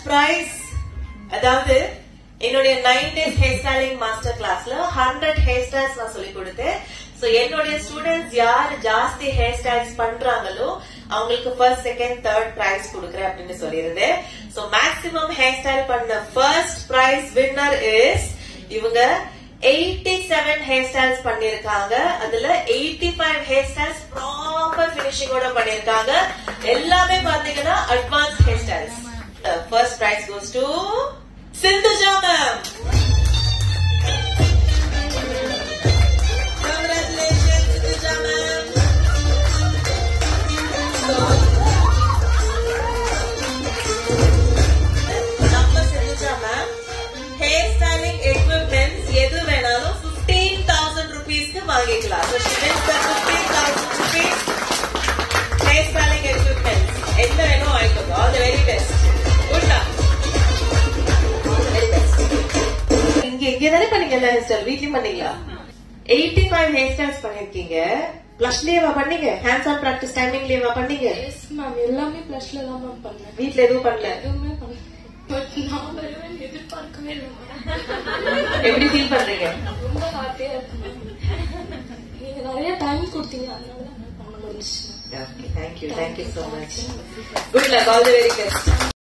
prize அதாவது என்னுடைய 9 days hair styling master classல 100 hair styles நான் சொல்லி கொடுத்தேன். சோ என்னுடைய ஸ்டூடெண்ட்ஸ் யார் ஜாஸ்தி ஹேர் ஸ்டைல்ஸ் பண்றாங்களோ அவங்களுக்கு ஃபர்ஸ்ட் செகண்ட் தேர்ட் பிரைஸ் கொடுக்கறேன் அப்படின்னு சொல்லியிருந்தேன். சோ மேக்ஸிமம் ஹேர் ஸ்டைல் பண்ண ஃபர்ஸ்ட் பிரைஸ் வின்னர் இஸ் இவங்க 87 ஹேர் ஸ்டைல்ஸ் பண்ணிருக்காங்க. அதுல 85 ஹேர் ஸ்டைல்ஸ் ப்ராப்பர் பினிஷிங்கோட பண்ணிருக்காங்க. எல்லாமே பாத்தீங்கன்னா advance hair styles. First prize goes to Sindhuja ma'am. Congratulations Sindhuja ma'am. நம்ம Sindhuja ma'am hair styling equipments எது வேணாலும் 15,000 rupeesக்கு வாங்கிக்கலாம். So she wins the 15,000 rupees hair styling equipments. என்ன வேணும் வாங்கிக்கோங்க. All the very best. Good luck. இங்க தானே பண்ணீங்க ஹேர் ஸ்டைல்? வீட்லயும் பண்ணீங்களா? 85 ஹேர் ஸ்டைல்ஸ் பண்ணிருக்கீங்க. பிளஷ்லயேவா பண்ணீங்க? ஹேண்ட்ஸ் ஆன் பிராக்டிஸ் டைமிங்லயேவா பண்ணீங்க? எஸ் மேம், எல்லாமே பிளஷ்ல தான் மேம் பண்ணேன். வீட்ல எதுவும் பண்ணல? எதுவுமே பண்ணல. பட் நான் வருவேன் எதிர்பார்க்கவே இல்லை மேம். எப்படி ஃபீல் பண்றீங்க? ரொம்ப ஹாப்பியா இருக்கு மேம். நீங்க நிறைய டைம் கொடுத்தீங்க, அதனால தான் பண்ண முடிஞ்சுச்சு. Okay, thank you so much. Good luck, all the very best.